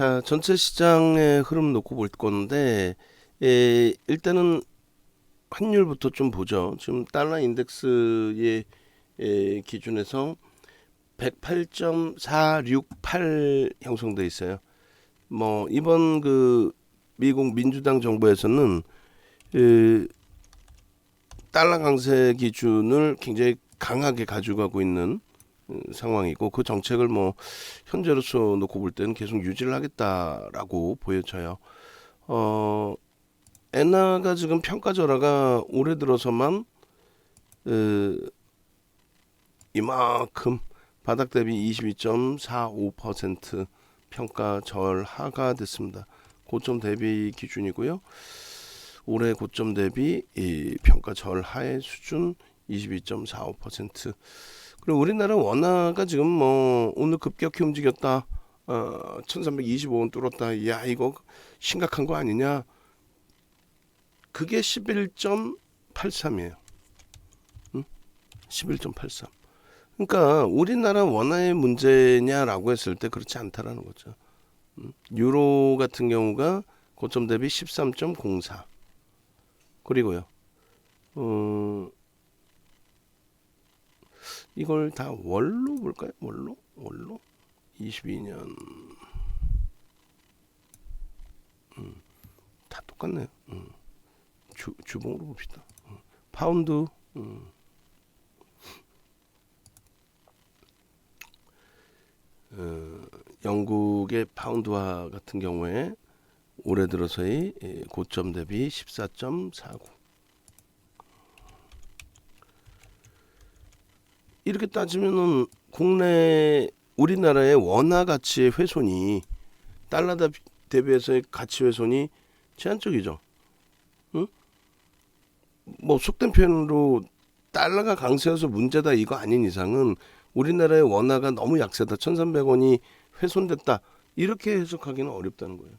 자, 전체 시장의 흐름 놓고 볼 건데, 일단은 환율부터 좀 보죠. 지금 달러 인덱스의 기준에서 108.468 형성돼 있어요. 뭐 이번 그 미국 민주당 정부에서는 그 달러 강세 기준을 굉장히 강하게 가져가고 있는 상황이고, 그 정책을 뭐 현재로서 놓고 볼 때는 계속 유지를 하겠다라고 보여져요. 엔화가 지금 평가절하가 올해 들어서만 이만큼 바닥 대비 22.45% 평가절하가 됐습니다. 고점 대비 기준이고요. 올해 고점 대비 이 평가절하의 수준 22.45%. 그리고 우리나라 원화가 지금 뭐 오늘 급격히 움직였다. 1325원 뚫었다. 야, 이거 심각한 거 아니냐? 그게 11.83이에요. 11.83. 그러니까 우리나라 원화의 문제냐라고 했을 때 그렇지 않다라는 거죠. 유로 같은 경우가 고점 대비 13.04. 그리고요. 이걸 다 월로 볼까요? 월로 22년 다 똑같네요. 주봉으로 봅시다. 파운드 영국의 파운드화 같은 경우에 올해 들어서의 고점 대비 14.49. 이렇게 따지면은 국내 우리나라의 원화 가치의 훼손이 달러 대비해서의 가치 훼손이 제한적이죠. 응? 뭐 속된 표현으로 달러가 강세여서 문제다 이거 아닌 이상은 우리나라의 원화가 너무 약세다, 1,300원이 훼손됐다, 이렇게 해석하기는 어렵다는 거예요.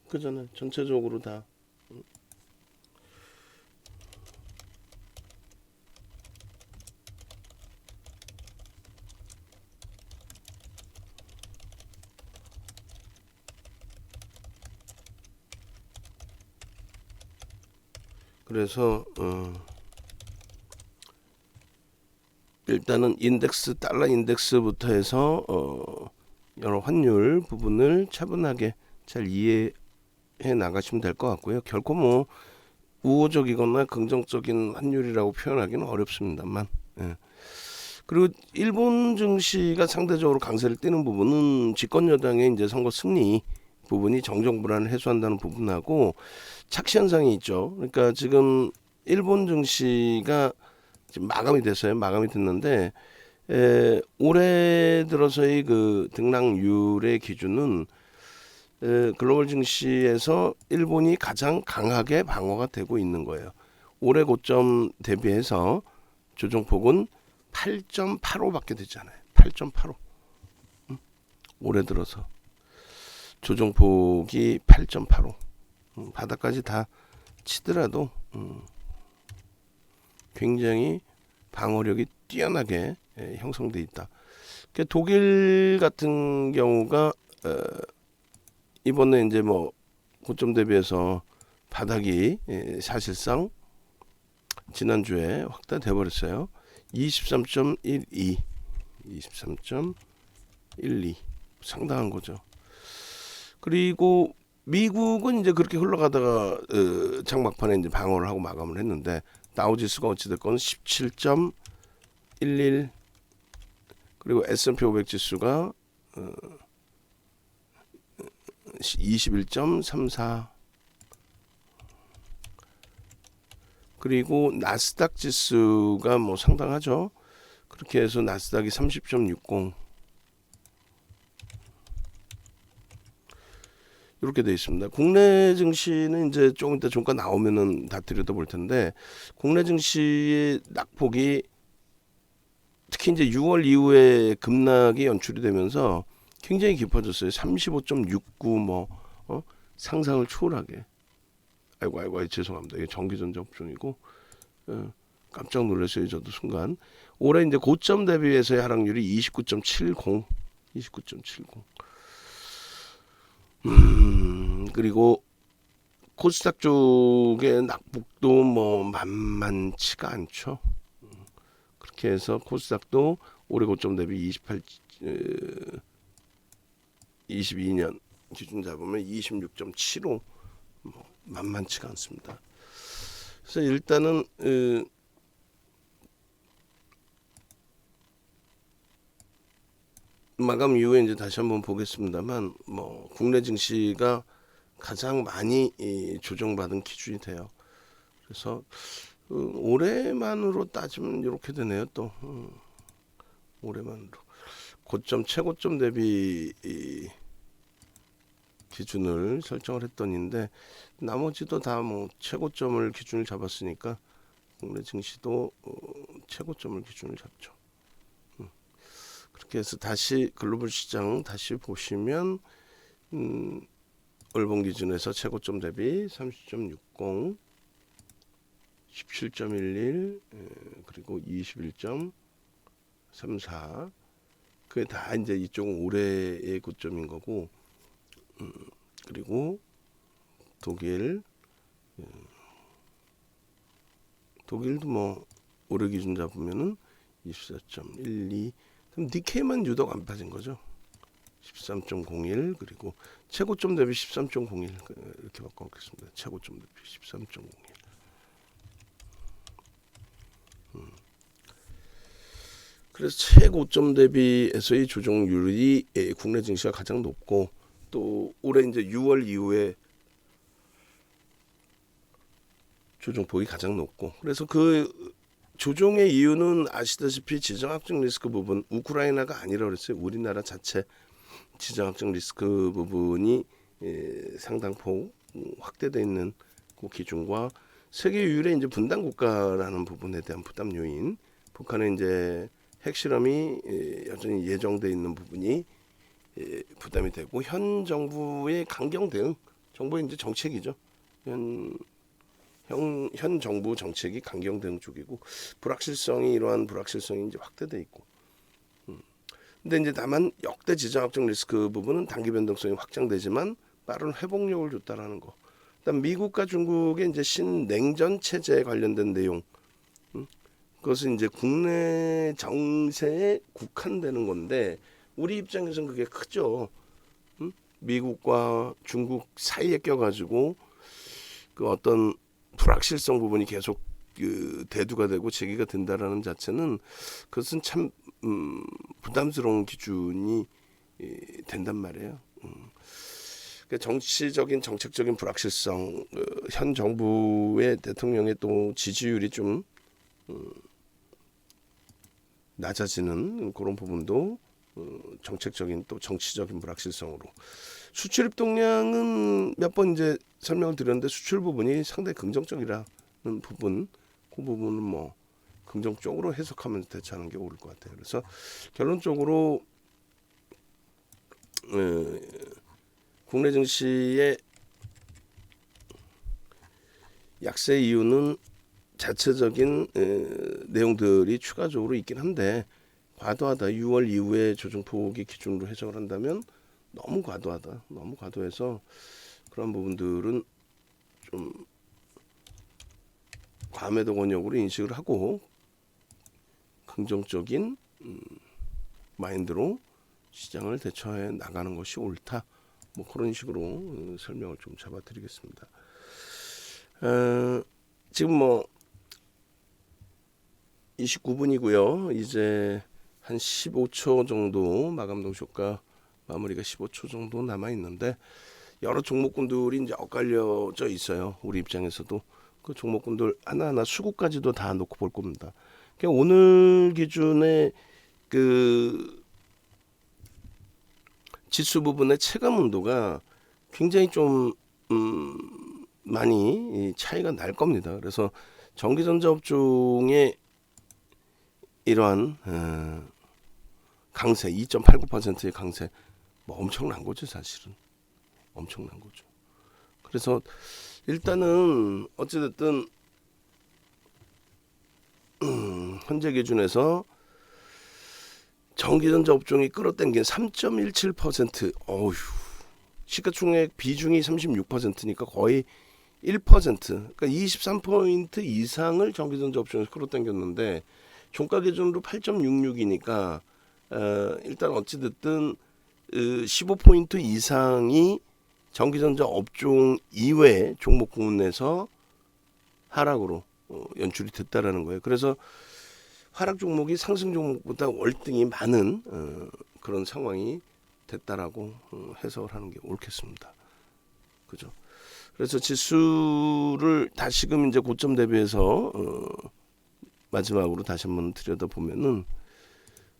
그잖아요. 전체적으로 다. 그래서 일단은 인덱스, 달러 인덱스부터 해서 여러 환율 부분을 차분하게 잘 이해해 나가시면 될 것 같고요. 결코 뭐 우호적이거나 긍정적인 환율이라고 표현하기는 어렵습니다만. 예. 그리고 일본 증시가 상대적으로 강세를 띠는 부분은 집권 여당의 이제 선거 승리 부분이 정정 불안을 해소한다는 부분하고 착시 현상이 있죠. 그러니까 지금 일본 증시가 지금 마감이 됐어요. 마감이 됐는데 올해 들어서의 그 등락률의 기준은 글로벌 증시에서 일본이 가장 강하게 방어가 되고 있는 거예요. 올해 고점 대비해서 조정폭은 8.85밖에 되지 않아요. 8.85. 올해 들어서 조정폭이 8.85. 바닥까지 다 치더라도 굉장히 방어력이 뛰어나게 형성돼 있다. 독일 같은 경우가 이번에 이제 뭐 고점 대비해서 바닥이 사실상 지난주에 확대돼 버렸어요. 23.12, 23.12 상당한 거죠. 그리고 미국은 이제 그렇게 흘러가다가 장막판에 이제 방어를 하고 마감을 했는데, 다우지수가 어찌됐건 17.11, 그리고 S&P 500 지수가 21.34, 그리고 나스닥 지수가 뭐 상당하죠. 그렇게 해서 나스닥이 30.60 이렇게 되어 있습니다. 국내 증시는 이제 조금 이따 종가 나오면은 다 들여다볼 텐데, 국내 증시의 낙폭이 특히 이제 6월 이후에 급락이 연출이 되면서 굉장히 깊어졌어요. 35.69 뭐 상상을 초월하게. 아이고 죄송합니다. 이게 전기전자 업종이고 깜짝 놀랐어요. 저도 순간. 올해 이제 고점 대비해서의 하락률이 29.70. 그리고 코스닥 쪽의 낙폭도 뭐 만만치가 않죠. 그렇게 해서 코스닥도 올해 고점 대비 22년 기준 잡으면 26.75, 뭐 만만치가 않습니다. 그래서 일단은 마감 이후에 이제 다시 한번 보겠습니다만, 뭐 국내 증시가 가장 많이 조정받은 기준이 돼요. 그래서 올해만으로 따지면 이렇게 되네요. 또 올해만으로 고점 최고점 대비 기준을 설정을 했더니인데, 나머지도 다 뭐 최고점을 기준을 잡았으니까 국내 증시도 최고점을 기준을 잡죠. 그렇게 해서 다시 글로벌 시장 다시 보시면 월봉 기준에서 최고점 대비 30.60, 17.11, 그리고 21.34, 그게 다 이제 이쪽은 올해의 고점인 거고, 그리고 독일도 뭐 올해 기준 잡으면은 24.12, 니케이만 유독 안 빠진 거죠. 13.01, 그리고 최고점 대비 13.01 이렇게 바꿔놓겠습니다. 최고점 대비 13.01. 그래서 최고점 대비에서의 조정률이 국내 증시가 가장 높고, 또 올해 이제 6월 이후에 조정폭이 가장 높고, 그래서 그 조정의 이유는 아시다시피 지정학적 리스크 부분, 우크라이나가 아니라 그랬어요. 우리나라 자체 지정학적 리스크 부분이 상당폭 확대되어 있는 그 기준과 세계 유일의 이제 분단 국가라는 부분에 대한 부담 요인, 북한의 이제 핵실험이 여전히 예정돼 있는 부분이 부담이 되고, 현 정부의 강경 대응, 정부의 이제 정책이죠. 현 정부 정책이 강경 대응 쪽이고, 이러한 불확실성이 이제 확대돼 있고. 근데 이제 다만 역대 지정학적 리스크 부분은 단기 변동성이 확장되지만 빠른 회복력을 줬다라는 거. 그다음 미국과 중국의 이제 신냉전 체제에 관련된 내용. 그것은 이제 국내 정세에 국한되는 건데, 우리 입장에서는 그게 크죠. 미국과 중국 사이에 껴가지고 그 어떤 불확실성 부분이 계속 그 대두가 되고 제기가 된다라는 자체는, 그것은 참 부담스러운 기준이 된단 말이에요. 정치적인 정책적인 불확실성, 현 정부의 대통령의 또 지지율이 좀 낮아지는 그런 부분도 정책적인 또 정치적인 불확실성으로, 수출입 동향은 몇 번 이제 설명을 드렸는데, 수출 부분이 상당히 긍정적이라는 부분, 그 부분은 뭐 긍정적으로 해석하면 대처하는 게 옳을 것 같아요. 그래서 결론적으로 국내 증시의 약세 이유는 자체적인 내용들이 추가적으로 있긴 한데, 과도하다. 6월 이후에 조정폭이 기준으로 해석을 한다면 너무 과도하다. 너무 과도해서 그런 부분들은 좀 과매도 권역으로 인식을 하고 긍정적인 마인드로 시장을 대처해 나가는 것이 옳다. 뭐 그런 식으로 설명을 좀 잡아드리겠습니다. 지금 뭐 29분이고요. 이제 한 15초 정도 마감 동시효과 마무리가 15초 정도 남아 있는데, 여러 종목군들이 이제 엇갈려져 있어요. 우리 입장에서도 그 종목군들 하나하나 수급까지도 다 놓고 볼 겁니다. 그러니까 오늘 기준에 그 지수 부분의 체감 온도가 굉장히 좀 많이 차이가 날 겁니다. 그래서 전기전자 업종의 이러한 강세, 2.89%의 강세, 뭐 엄청난 거죠. 사실은 엄청난 거죠. 그래서 일단은 어찌됐든 현재 기준에서 전기전자 업종이 끌어당긴 3.17%, 어휴, 시가총액 비중이 36%니까 거의 1%, 그러니까 23포인트 이상을 전기전자 업종에서 끌어당겼는데 종가 기준으로 8.66이니까 일단 어찌됐든 15포인트 이상이 전기전자 업종 이외의 종목 부문에서 하락으로 연출이 됐다라는 거예요. 그래서 하락 종목이 상승 종목보다 월등히 많은 그런 상황이 됐다라고 해석을 하는 게 옳겠습니다. 그죠? 그래서 지수를 다시금 이제 고점 대비해서 마지막으로 다시 한번 들여다보면은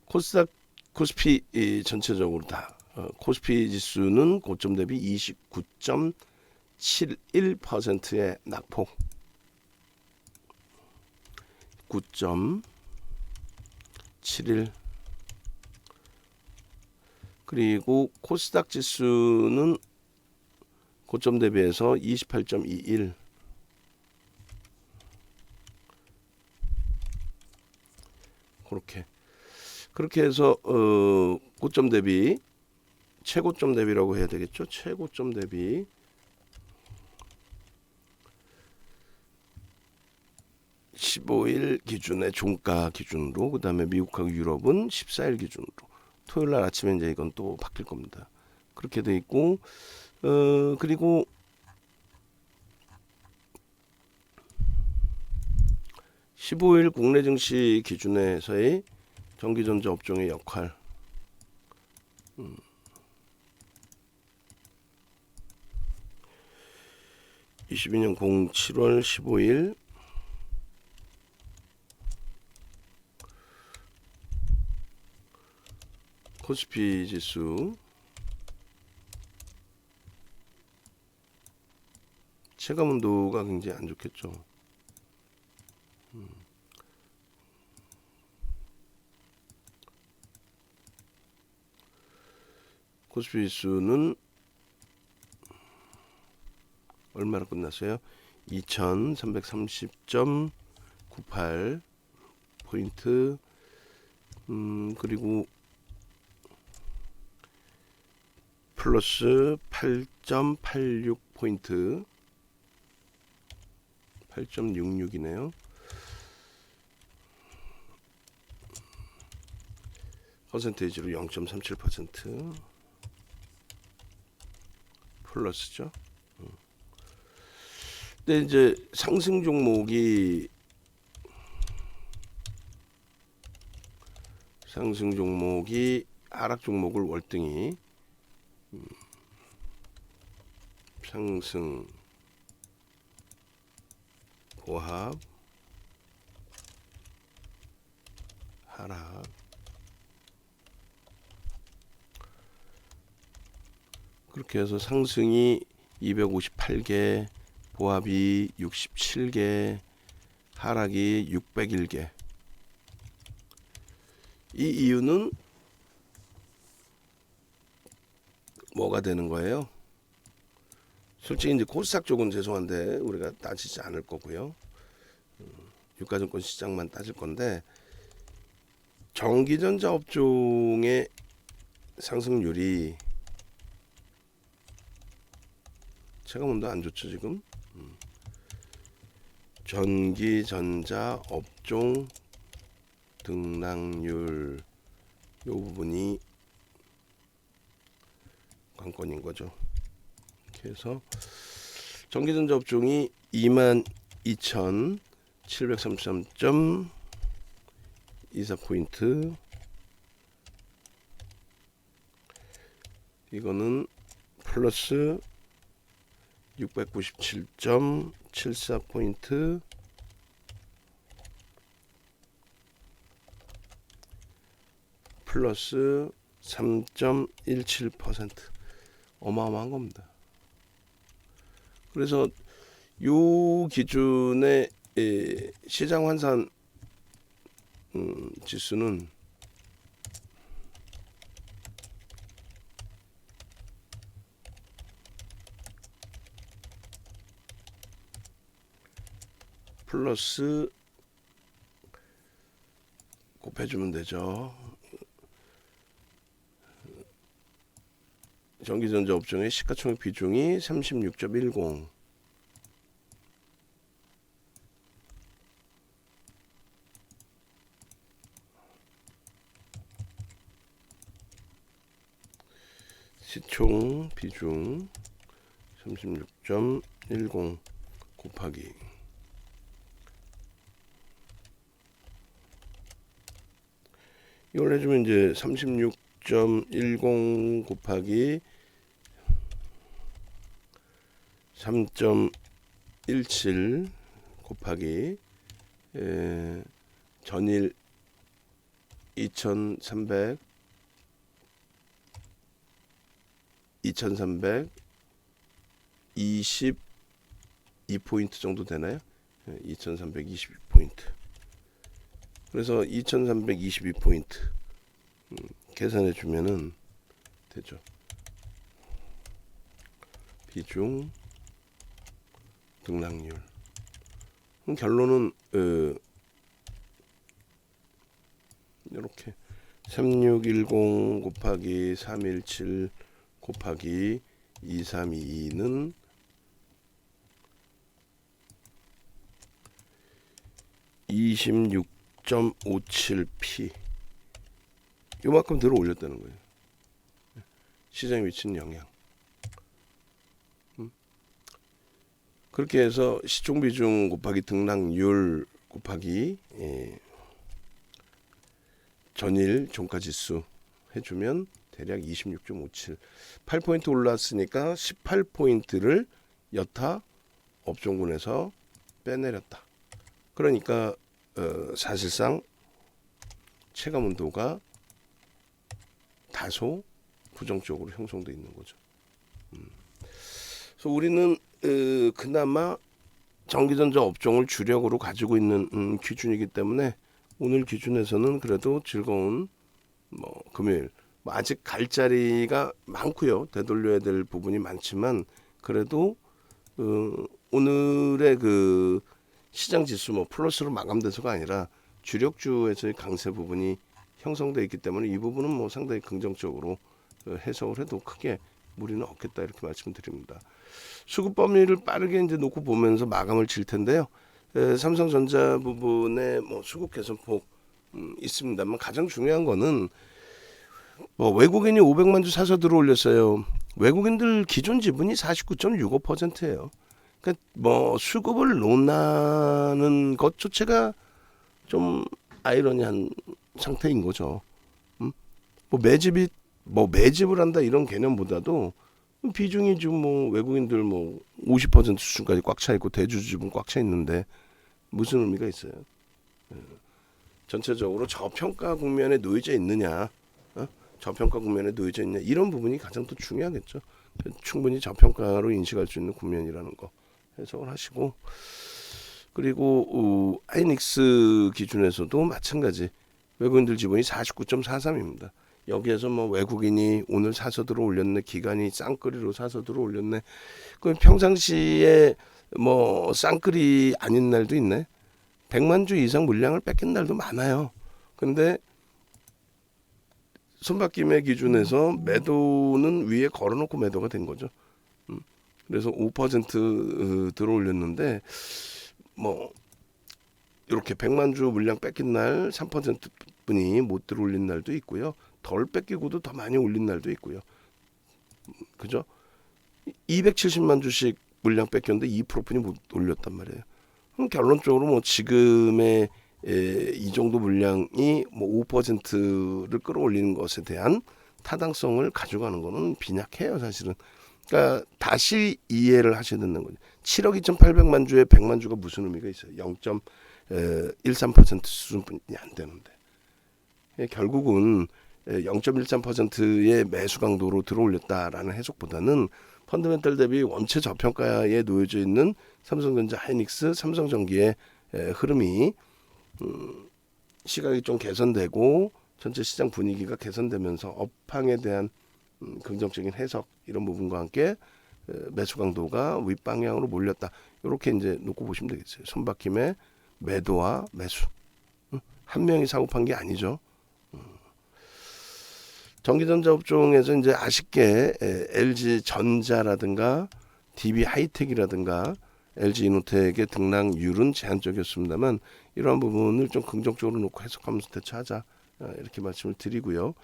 코스닥 코스피 전체적으로 다 코스피 지수는 고점 대비 29.71%의 낙폭, 9.71. 그리고 코스닥 지수는 고점 대비해서 28.21. 그렇게 해서 고점 대비, 최고점 대비라고 해야 되겠죠. 최고점 대비 15일 기준의 종가 기준으로, 그 다음에 미국하고 유럽은 14일 기준으로, 토요일 날 아침에 이제 이건 또 바뀔 겁니다. 그렇게 돼 있고, 그리고 15일 국내 증시 기준에서의 전기전자 업종의 역할, 22년 07월 15일 코스피 지수 체감 온도가 굉장히 안 좋겠죠. 코스피 지수는 얼마나 끝났어요? 2330.98 포인트. 그리고 플러스 8.86 포인트, 8.66이네요. 퍼센테이지로 0.37% 플러스죠. 근데 이제 상승 종목이 하락 종목을 월등히 상승, 보합, 하락. 그렇게 해서 상승이 258개, 보합이 67개, 하락이 601개. 이 이유는 뭐가 되는 거예요? 솔직히 이제 코스닥 쪽은 죄송한데 우리가 따지지 않을 거고요. 유가증권 시장만 따질 건데, 전기전자 업종의 상승률이 체감온도 안 좋죠 지금. 전기전자 업종 등락률 이 부분이 관건인 거죠. 그래서 전기전자 업종이 22,733.24포인트, 이거는 플러스 697.74포인트, 플러스 3.17%. 어마어마한 겁니다. 그래서 요 기준의 시장 환산 지수는 플러스 곱해주면 되죠. 전기전자 업종의 시가총액 비중이 36.10. 시총 비중 36.10 곱하기 이걸 해주면 이제 36.10 곱하기 3.17 곱하기 전일 2322포인트 정도 되나요? 2322포인트. 그래서 2322포인트 계산해 주면은 되죠. 비중 등락률. 결론은 이렇게 3610 곱하기 317 곱하기 2322는 26.57p 요만큼 들어 올렸다는 거예요. 시장에 미치는 영향. 그렇게 해서 시총 비중 곱하기 등락률 곱하기 전일 종가지수 해주면 대략 26.57. 8포인트 올랐으니까 18포인트를 여타 업종군에서 빼내렸다. 그러니까 사실상 체감 온도가 다소 부정적으로 형성되어 있는 거죠. 그래서 우리는 그나마 전기전자 업종을 주력으로 가지고 있는 기준이기 때문에 오늘 기준에서는 그래도 즐거운 금요일. 아직 갈 자리가 많고요. 되돌려야 될 부분이 많지만 그래도 오늘의 그 시장 지수 플러스로 마감돼서가 아니라 주력주에서의 강세 부분이 형성되어 있기 때문에 이 부분은 상당히 긍정적으로 해석을 해도 크게 무리는 없겠다 이렇게 말씀드립니다. 수급 범위를 빠르게 이제 놓고 보면서 마감을 칠 텐데요. 삼성전자 부분에 수급 개선폭 있습니다만 가장 중요한 거는 외국인이 500만 주 사서 들어올렸어요. 외국인들 기존 지분이 49.65%예요. 그러니까 수급을 논하는 것 자체가 좀 아이러니한 상태인 거죠. 매집을 한다 이런 개념보다도 비중이 지금 외국인들 50% 수준까지 꽉 차 있고 대주 지분 꽉 차 있는데 무슨 의미가 있어요? 전체적으로 저평가 국면에 놓여져 있느냐, 저평가 국면에 놓여져 있냐 이런 부분이 가장 더 중요하겠죠. 충분히 저평가로 인식할 수 있는 국면이라는 거 해석을 하시고 그리고 하이닉스 기준에서도 마찬가지 외국인들 지분이 49.43입니다. 여기에서 외국인이 오늘 사서 들어올렸네, 기관이 쌍끌이로 사서 들어올렸네. 그 평상시에 쌍끌이 아닌 날도 있네. 100만 주 이상 물량을 뺏긴 날도 많아요. 근데 손바뀜의 기준에서 매도는 위에 걸어놓고 매도가 된 거죠. 그래서 5% 들어올렸는데 이렇게 100만 주 물량 뺏긴 날 3%분이 못 들어올린 날도 있고요. 덜 뺏기고도 더 많이 올린 날도 있고요. 그죠? 270만 주씩 물량 뺏겼는데 2%뿐이 못 올렸단 말이에요. 그럼 결론적으로 지금의 이 정도 물량이 5%를 끌어올리는 것에 대한 타당성을 가져가는 거는 빈약해요, 사실은. 그러니까 다시 이해를 하셔야 되는 거죠. 7억 2,800만 주에 100만 주가 무슨 의미가 있어요? 0.13% 수준뿐이 안 되는데. 결국은 0.13%의 매수 강도로 들어올렸다라는 해석보다는 펀더멘털 대비 원체 저평가에 놓여져 있는 삼성전자, 하이닉스, 삼성전기의 흐름이 시각이 좀 개선되고 전체 시장 분위기가 개선되면서 업황에 대한 긍정적인 해석 이런 부분과 함께 매수 강도가 윗방향으로 몰렸다. 이렇게 이제 놓고 보시면 되겠어요. 손바뀜의 매도와 매수. 한 명이 사고 판 게 아니죠. 전기전자 업종에서 이제 아쉽게 LG 전자라든가 DB 하이텍이라든가 LG 이노텍의 등락률은 제한적이었습니다만 이러한 부분을 좀 긍정적으로 놓고 해석하면서 대처하자 이렇게 말씀을 드리고요.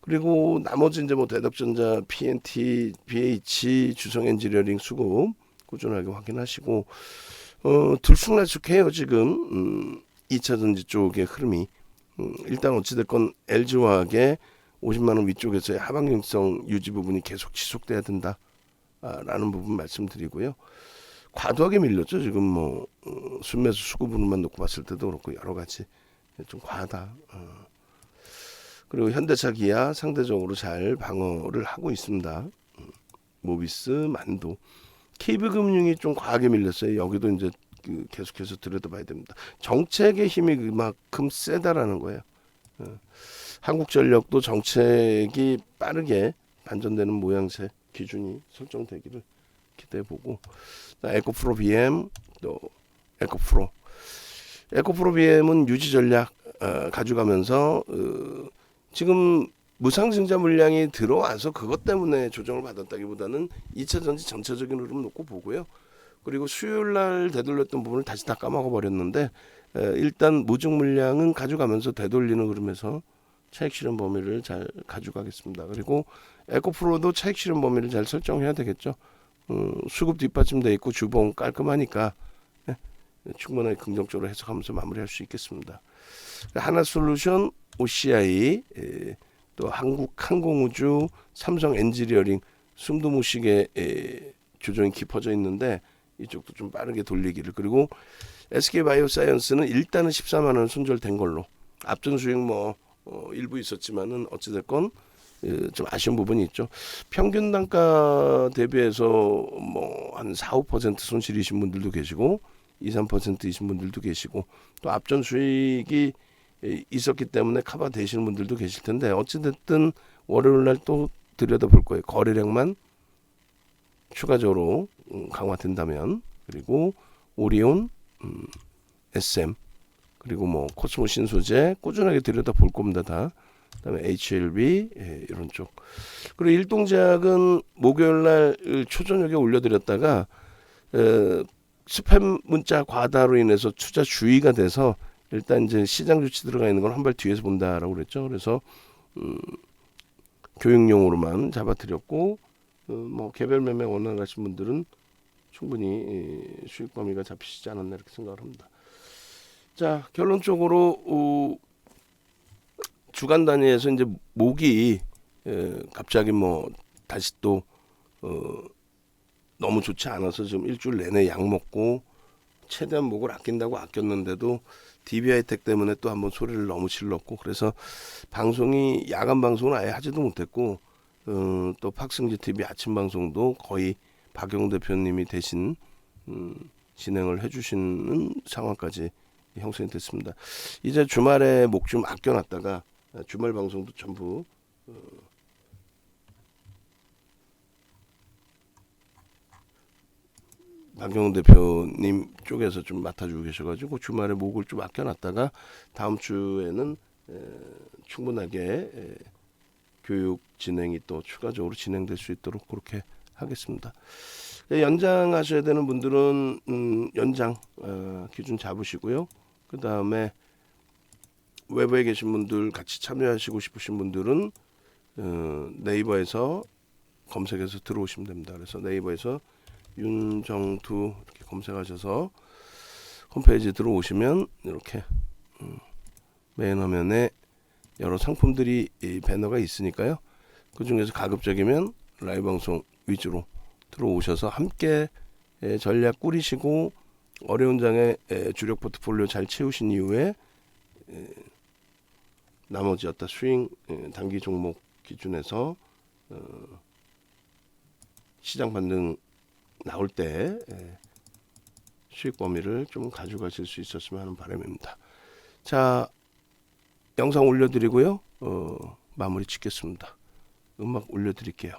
그리고 나머지 이제 뭐 대덕전자, PNT, BH, 주성엔지니어링 수급 꾸준하게 확인하시고 들쑥날쑥해요 지금 2차전지 쪽의 흐름이. 일단 어찌됐건 LG화학의 50만원 위쪽에서의 하방형성 유지 부분이 계속 지속돼야 된다라는 부분 말씀드리고요. 과도하게 밀렸죠 지금 뭐 순매수 수급으로만 놓고 봤을 때도 그렇고 여러 가지 좀 과하다. 그리고 현대차, 기아 상대적으로 잘 방어를 하고 있습니다. 모비스, 만도, KB금융이 좀 과하게 밀렸어요. 여기도 이제 계속해서 들여다봐야 됩니다. 정책의 힘이 그만큼 세다라는 거예요. 한국전력도 정책이 빠르게 반전되는 모양새 기준이 설정되기를 기대해보고, 에코프로 BM 또 에코프로 BM은 유지 전략 가져가면서 지금 무상증자 물량이 들어와서 그것 때문에 조정을 받았다기보다는 2차전지 전체적인 흐름 놓고 보고요. 그리고 수요일날 되돌렸던 부분을 다시 다 까먹어 버렸는데 일단 무증 물량은 가져가면서 되돌리는 흐름에서 차익 실현 범위를 잘 가져가겠습니다. 그리고 에코프로도 차익 실현 범위를 잘 설정해야 되겠죠. 수급 뒷받침돼 있고 주봉 깔끔하니까 충분하게 긍정적으로 해석하면서 마무리할 수 있겠습니다. 하나솔루션, OCI, 또 한국항공우주, 삼성엔지니어링 숨도 못 쉬게 조정이 깊어져 있는데 이쪽도 좀 빠르게 돌리기를. 그리고 SK바이오사이언스는 일단은 14만 원 손절된 걸로. 앞전 수익 일부 있었지만은 어찌됐건 좀 아쉬운 부분이 있죠. 평균 단가 대비해서 한 4, 5% 손실이신 분들도 계시고 2, 3%이신 분들도 계시고 또 앞전 수익이 있었기 때문에 커버 되시는 분들도 계실 텐데 어찌됐든 월요일날 또 들여다볼 거예요. 거래량만 추가적으로 강화된다면. 그리고 오리온, SM, 그리고 코스모 신소재 꾸준하게 들여다볼 겁니다. 다. 그다음에 HLB 이런 쪽. 그리고 일동제약은 목요일날 초저녁에 올려드렸다가 스팸 문자 과다로 인해서 투자 주의가 돼서 일단 이제 시장 조치 들어가 있는 건 한 발 뒤에서 본다라고 그랬죠. 그래서 교육용으로만 잡아드렸고 개별 매매 원하시는 분들은 충분히 수익 범위가 잡히시지 않았나 이렇게 생각을 합니다. 자, 결론적으로 주간 단위에서 이제 목이 갑자기 다시 또 너무 좋지 않아서 지금 일주일 내내 약 먹고 최대한 목을 아낀다고 아꼈는데도 DB하이텍 때문에 또 한번 소리를 너무 질렀고 그래서 방송이 야간 방송은 아예 하지도 못했고 또 팍승지 TV 아침 방송도 거의 박영 대표님이 대신 진행을 해주시는 상황까지 형성이 됐습니다. 이제 주말에 목 좀 아껴놨다가 주말 방송도 전부 박영훈 대표님 쪽에서 좀 맡아주고 계셔가지고 주말에 목을 좀 아껴놨다가 다음 주에는 충분하게 교육 진행이 또 추가적으로 진행될 수 있도록 그렇게 하겠습니다. 연장하셔야 되는 분들은 연장 기준 잡으시고요. 그 다음에 외부에 계신 분들 같이 참여하시고 싶으신 분들은 네이버에서 검색해서 들어오시면 됩니다. 그래서 네이버에서 윤정두 이렇게 검색하셔서 홈페이지 들어오시면 이렇게 맨 화면에 여러 상품들이 이 배너가 있으니까요. 그 중에서 가급적이면 라이브 방송 위주로 들어오셔서 함께 전략 꾸리시고 어려운 장에 주력 포트폴리오 잘 채우신 이후에 나머지 스윙 단기 종목 기준에서 시장 반등 나올 때 수익 범위를 좀 가져가실 수 있었으면 하는 바람입니다. 자, 영상 올려드리고요. 마무리 짓겠습니다. 음악 올려드릴게요.